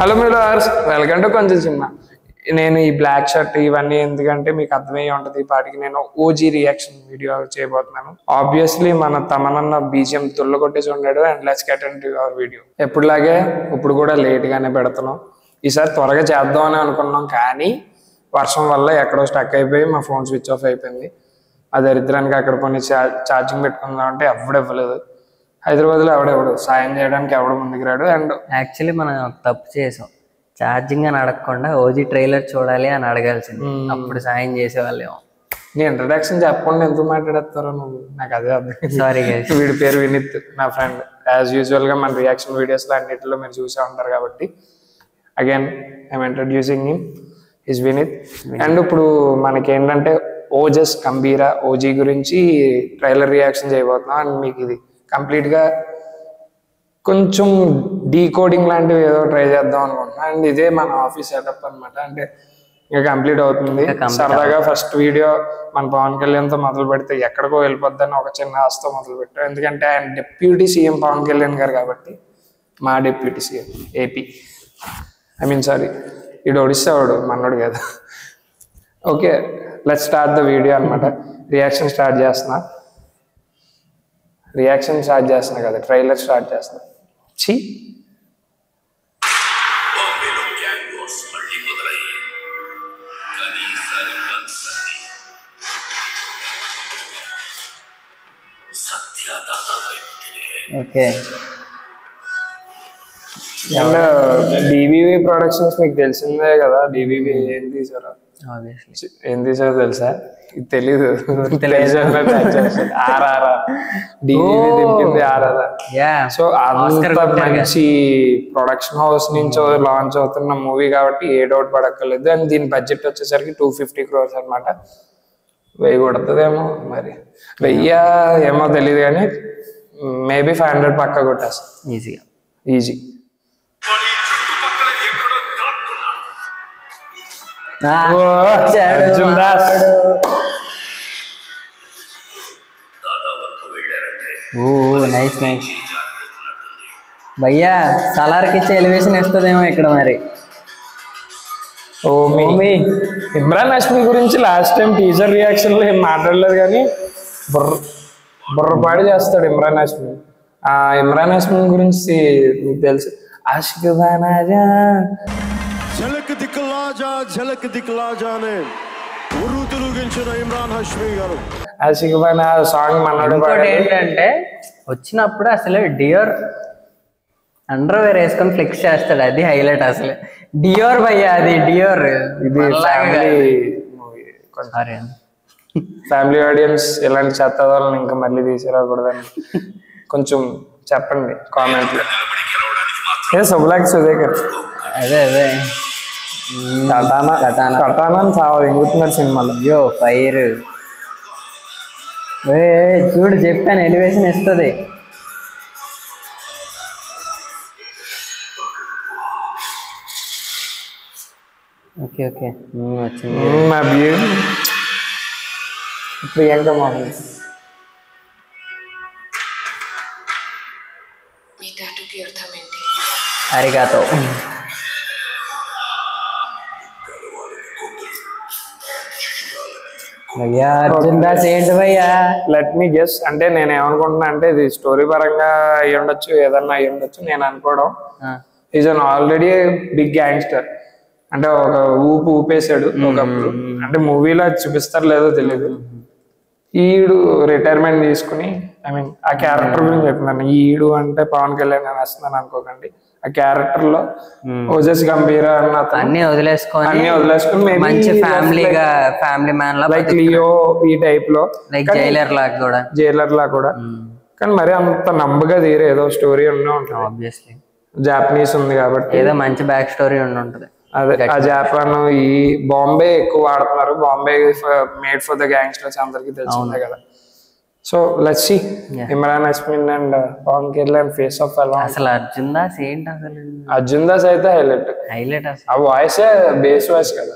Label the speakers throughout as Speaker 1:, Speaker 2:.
Speaker 1: Hello viewers, welcome to కొంచెం cinema. నేను ఈ బ్లాక్ షర్ట్ ఇవన్నీ ఎందుకంటే మీకు అర్థమయ్యే ఉంటుంది. ఈ పాటికి నేను ఓజీ రియాక్షన్ వీడియో చేయబోతున్నాను. ఆబ్వియస్లీ మన తమనన్న బీజిఎం తుల్ల కొట్టేసి ఉన్నాడు. And let's get into your video. ఎప్పుడులాగే ఇప్పుడు కూడా లేట్ గానే పెడుతున్నాం. ఈసారి త్వరగా చేద్దాం అని అనుకున్నాం, కానీ వర్షం వల్ల ఎక్కడో స్టక్ అయిపోయి మా ఫోన్ స్విచ్ ఆఫ్ అయిపోయింది. ఆ దరిద్రానికి అక్కడ కొన్ని ఛార్జింగ్ పెట్టుకుందాం అంటే ఎవడివ్వలేదు. హైదరాబాద్లో ఎవడెవడు సాయం చేయడానికి ఎవడు ముందుకు రాడు. అండ్
Speaker 2: యాక్చువల్లీ మనం తప్పు చేసాం. ఛార్జింగ్ అని అడగకుండా ఓజీ ట్రైలర్ చూడాలి అని అడగాల్సింది, అప్పుడు సాయం చేసేవాళ్ళేమో.
Speaker 1: నీ ఇంట్రడక్షన్ చెప్పకుండా ఎందుకు మాట్లాడేస్తారో నువ్వు, నాకు అదే అర్థం.
Speaker 2: సారీ.
Speaker 1: వీడి పేరు వినీత్, నా ఫ్రెండ్. యాజ్ యూజువల్ గా మన రియాక్షన్ వీడియోస్ అన్నింటిలో మీరు చూసే ఉంటారు కాబట్టి again I'm introducing him. Is Vineeth. And ఇప్పుడు మనకేంటంటే ఓజస్ కంబీరా ఓజీ గురించి ట్రైలర్ రియాక్షన్ చేయబోతున్నాం. అండ్ మీకు ఇది కంప్లీట్గా కొంచెం డీకోడింగ్ లాంటివి ఏదో ట్రై చేద్దాం అనుకుంటున్నాను. అండ్ ఇదే మన ఆఫీస్ సెటప్ అనమాట. అంటే ఇంకా కంప్లీట్ అవుతుంది. సరదాగా ఫస్ట్ వీడియో మన పవన్ కళ్యాణ్తో మొదలు పెడితే ఎక్కడికో వెళ్ళిపోద్దని ఒక చిన్న ఆశతో మొదలు పెట్టాం. ఎందుకంటే ఆయన డిప్యూటీ సీఎం పవన్ కళ్యాణ్ గారు కాబట్టి. మా డిప్యూటీ సీఎం ఏపీ, సారీ, ఇడు ఒడిస్సా వాడు, మనోడు కదా. Okay, let's start the video అనమాట. రియాక్షన్ స్టార్ట్ చేస్తున్నా కదా, ట్రైలర్ స్టార్ట్ చేస్తున్నా. ఛీ,
Speaker 2: ఓకే.
Speaker 1: అండ్ బీబీవీ ప్రొడక్షన్స్ మీకు తెలిసిందే కదా. బీబీవీ ఏం తీసారో తెలుసా? తెలీదు. సో అంత మంచి ప్రొడక్షన్ హౌస్ నుంచి లాంచ్ అవుతున్న మూవీ కాబట్టి ఏ డౌట్ పడక్కర్లేదు. అండ్ దీని బడ్జెట్ వచ్చేసరికి 250 crores అనమాట. 1000 కొడుతుందేమో, మరి 1000 ఏమో తెలియదు, కానీ మేబీ 500 పక్కా కొట్టేస్తాం easy. Arjun Das,
Speaker 2: nice nice భయ్యా. సలార్కి ఇచ్చే ఎలివేషన్ ఇస్తుందేమో ఇక్కడ మరి.
Speaker 1: ఇమ్రాన్ హష్మీ గురించి లాస్ట్ టైం టీజర్ రియాక్షన్ లో ఏం మాట్లాడలేదు, కానీ బుర్రపాడు చేస్తాడు ఇమ్రాన్ హష్మీ. ఇమ్రాన్ హష్మీ గురించి మీకు తెలుసు, ఆషిక్ బానాజా
Speaker 3: झलक दिखला जाने ఉరుతులుగించిన ఇమ్రాన్ హష్మీ గారు.
Speaker 1: ఆషిక్ బానా సాంగ్ మనోడు.
Speaker 2: ఏంటంటే వచ్చినప్పుడు అసలు డియోర్ అండర్వేర్ వేసుకొని ఫ్లెక్స్ చేస్తాడు, అది హైలైట్ అసలు. డియోర్ భయ్యా, అది డియోర్.
Speaker 1: ఇది ఫ్యామిలీ ఆడియన్స్ ఇలాంటి చెత్తదాలను ఇంకా మళ్ళీ తీసుకురాకూడదని కొంచెం చెప్పండి కామెంట్ లో. శుభలాక్ సుధేకర్,
Speaker 2: అదే
Speaker 1: కటానా చాలా ఎంగుతున్నారు సినిమాలో.
Speaker 2: అయ్యో ఫైర్ చూడు, చెప్పాను ఎలివేషన్ ఇస్తుంది. ఓకే ఓకే, వచ్చింది
Speaker 1: ప్రియాంక మోహన్.
Speaker 2: అరిగాతో. భయ్యా అర్జున్ దాస్ ఏంటి భయ్యా?
Speaker 1: Let me guess. అంటే నేను ఏమనుకుంటున్నా అంటే ఇది స్టోరీ పరంగా అయ్యి ఉండొచ్చు, ఏదన్నా అయ్యి ఉండొచ్చు. నేను అనుకోవడం is an already big gangster. అంటే ఒక ఊపేసాడు ఒకప్పుడు. అంటే మూవీలో చూపిస్తారు లేదో తెలియదు. ఈడు రిటైర్మెంట్ తీసుకుని, ఆ క్యారెక్టర్ గురించి చెప్తున్నాను. ఈడు అంటే పవన్ కళ్యాణ్ అని వస్తున్నాను అనుకోకండి. ఆ క్యారెక్టర్ లో ఓజస్ గంభీర అన్న
Speaker 2: అన్ని వదిలేసుకొని మంచి ఫ్యామిలీ మ్యాన్ లా,
Speaker 1: లైక్ లియో ఈ టైప్ లో,
Speaker 2: లైక్ జైలర్ లా కూడా.
Speaker 1: కానీ మరి అంత నమ్మగా తీరే ఏదో స్టోరీ ఉండే ఉంటుంది.
Speaker 2: ఆబ్వియస్లీ
Speaker 1: జాపనీస్ ఉంది కాబట్టి
Speaker 2: ఏదో మంచి బ్యాక్ స్టోరీ ఉంటది.
Speaker 1: అదే ఆ జాపాన్ ఈ బాంబే ఎక్కువ వాడుతున్నారు. Bombay made for the gangsters అందరికి తెలిసిందే కదా. So let's see Imran Hashmi and Pawan Kalyan face off ఎలా.
Speaker 2: అసలు అర్జున్ దాస్ ఏంటి అసలు?
Speaker 1: అర్జున్ దాస్ అయితే హైలైట్
Speaker 2: అసలు.
Speaker 1: ఆ వాయిస్ బేస్ వాయిస్ కదా.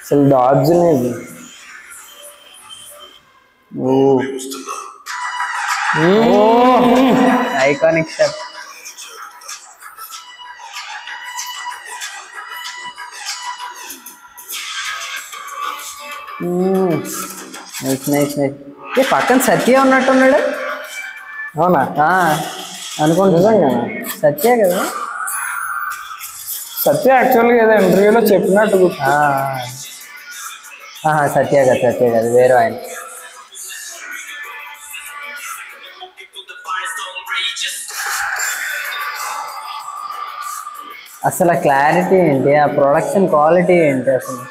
Speaker 1: అసలు dodge
Speaker 2: iconic step. Nice nice nice. ఏ పక్కన సత్య ఉన్నట్టున్నాడు.
Speaker 1: అవునా?
Speaker 2: అనుకుంటున్నా సత్య కదా.
Speaker 1: సత్య యాక్చువల్గా ఏదో ఇంటర్వ్యూలో చెప్పినట్టు
Speaker 2: సత్య కదా వేరే ఆయన. అసలు ఆ క్లారిటీ ఏంటి, ఆ ప్రొడక్షన్ క్వాలిటీ ఏంటి అసలు.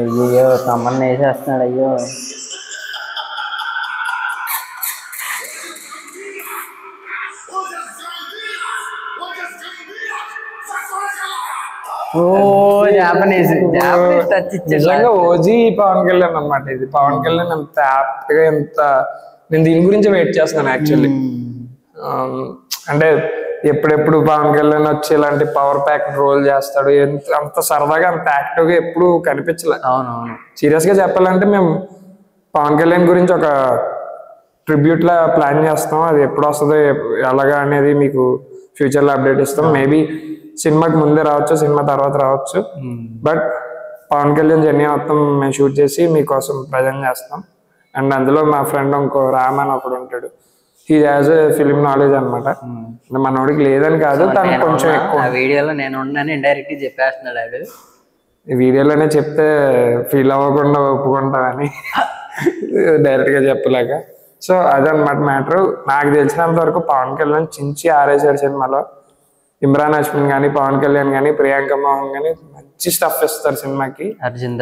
Speaker 2: అయ్యో తమ్మన్న వేసేస్తున్నాడు. అయ్యో జాపనీస్ టచ్
Speaker 1: నిజంగా ఓజీ పవన్ కళ్యాణ్ అనమాట. ఇది పవన్ కళ్యాణ్ ఎంత యాప్ట్ గా ఎంత, నేను దీని గురించి వెయిట్ చేస్తున్నాను యాక్చువల్లీ. అంటే ఎప్పుడెప్పుడు పవన్ కళ్యాణ్ వచ్చి ఇలాంటి పవర్ ప్యాక్ రోల్ చేస్తాడు, అంత సరదాగా అంత యాక్టివ్ గా ఎప్పుడు కనిపించలే.
Speaker 2: అవునవును.
Speaker 1: సీరియస్ గా చెప్పాలంటే మేము పవన్ కళ్యాణ్ గురించి ఒక ట్రిబ్యూట్ లా ప్లాన్ చేస్తాం. అది ఎప్పుడు వస్తుందో ఎలాగా అనేది మీకు ఫ్యూచర్ లో అప్డేట్ ఇస్తాం. మేబీ సినిమాకి ముందే రావచ్చు, సినిమా తర్వాత రావచ్చు. బట్ పవన్ కళ్యాణ్ జర్నీ మొత్తం మేము షూట్ చేసి మీకోసం ప్రజెంట్ చేస్తాం. అండ్ అందులో మా ఫ్రెండ్ ఇంకో రామ్ అని ఒకడు ఉంటాడు. He has a film knowledge అనమాట. మనోడికి లేదని కాదు, తనకు కొంచెం ఎక్కువ.
Speaker 2: వీడియోలో నేను ఉన్నాను ఇండైరెక్ట్ చెప్పేస్తున్నాడు.
Speaker 1: ఈ వీడియోలోనే చెప్తే ఫీల్ అవ్వకుండా ఒప్పుకుంటామని డైరెక్ట్ గా చెప్పలేక. సో అదనమాట మ్యాటర్. నాకు తెలిసినంత వరకు పవన్ కళ్యాణ్ చించి ఆరేసాడు సినిమాలో. ఇమ్రాన్ హష్మిన్ కానీ, పవన్ కళ్యాణ్ కానీ, ప్రియాంక మోహన్ కానీ మంచి స్టఫ్ ఇస్తారు సినిమాకి. అర్జున్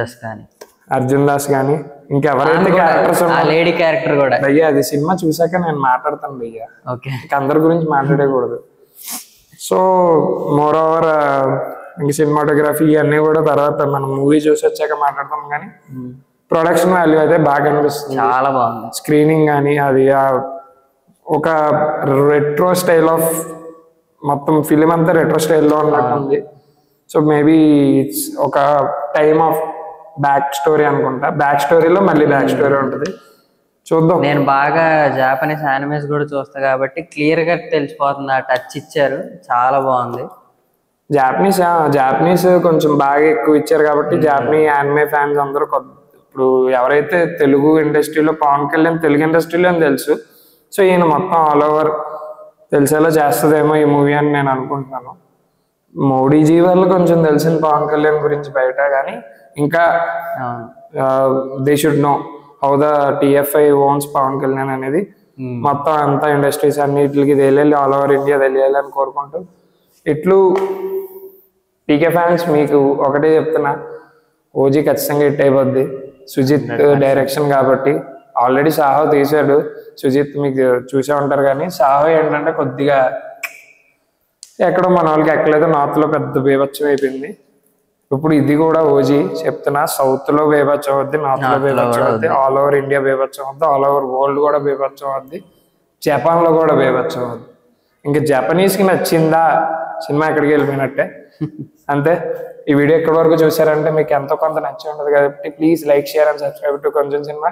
Speaker 1: దాస్ కానీ ఇంకెవరైతే క్యారెక్టర్స్
Speaker 2: లేడీ క్యారెక్టర్ కూడా
Speaker 1: భయ్యా, అది సినిమా చూసాక నేను మాట్లాడతాను భయ్యా. అందరి గురించి మాట్లాడకూడదు. సో మోర్ ఓవర్ ఇంక సినిమాటోగ్రఫీ ఇవన్నీ కూడా తర్వాత మనం మూవీ చూసి వచ్చాక మాట్లాడతాం. కానీ ప్రొడక్షన్ వాల్యూ అయితే బాగా అనిపిస్తుంది,
Speaker 2: చాలా బాగుంది.
Speaker 1: స్క్రీనింగ్ కానీ అది ఒక రెట్రో స్టైల్ ఆఫ్ మొత్తం ఫిలిం అంతా రెట్రో స్టైల్లో ఉన్నట్టుంది. సో మేబీ ఇట్స్ ఒక టైమ్ ఆఫ్ బ్యాక్ స్టోరీ అనుకుంటా. బ్యాక్ స్టోరీలో మళ్ళీ బ్యాక్ స్టోరీ ఉంటుంది, చూద్దాం.
Speaker 2: నేను బాగా జాపనీస్ యానిమేస్ కూడా చూస్తా కాబట్టి క్లియర్ గా తెలిసిపోతుంది. ఆ టచ్ ఇచ్చారు, చాలా బాగుంది.
Speaker 1: జాపనీస్ కొంచెం బాగా ఎక్కువ ఇచ్చారు కాబట్టి జాపనీస్ యానిమే ఫ్యాన్స్ అందరూ ఇప్పుడు ఎవరైతే తెలుగు ఇండస్ట్రీలో పవన్ కళ్యాణ్ తెలుగు ఇండస్ట్రీలో అని తెలుసు, సో ఈయన మొత్తం ఆల్ ఓవర్ తెలిసేలా చేస్తుందేమో ఈ మూవీ అని నేను అనుకుంటున్నాను. మోడీజీ వాళ్ళు కొంచెం తెలిసిన పవన్ కళ్యాణ్ గురించి బయట, కానీ ఇంకా they should know how the TFI owns Pawan Kalyan అనేది. మొత్తం అంతా ఇండస్ట్రీస్ అన్నిటికి తెలియాలి, ఆల్ ఓవర్ ఇండియా తెలియాలి అని కోరుకుంటూ ఇట్లు టీకే ఫ్యాన్స్ మీకు ఒకటే చెప్తున్నా, ఓజీ ఖచ్చితంగా హిట్ అయిపోద్ది. సుజిత్ డైరెక్షన్ కాబట్టి ఆల్రెడీ సాహో తీశాడు. సుజిత్ మీకు చూసే ఉంటారు, కానీ సాహో ఏంటంటే కొద్దిగా ఎక్కడో మన వాళ్ళకి ఎక్కలేదు, నార్త్ లో పెద్ద బీభత్సం అయిపోయింది. ఇప్పుడు ఇది కూడా ఓజీ చెప్తున్నా, సౌత్ లో బీభత్సం అవుద్ది, నార్త్ లో బీభత్సం అవుద్ది, ఆల్ ఓవర్ ఇండియా బీభత్సం అవుద్ది, ఆల్ ఓవర్ వరల్డ్ కూడా బీభత్సం అవుద్ది, జపాన్ లో కూడా బీభత్సం అవుద్ది. ఇంకా జపనీస్ కి నచ్చిందా సినిమా ఎక్కడికి వెళ్ళిపోయినట్టే అంతే. ఈ వీడియో ఎక్కడి వరకు చూసారంటే మీకు ఎంతో కొంత నచ్చి ఉంటుంది కాబట్టి please like, share and subscribe to కొంచెం సినిమా.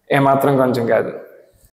Speaker 1: ఏమాత్రం కొంచెం కాదు.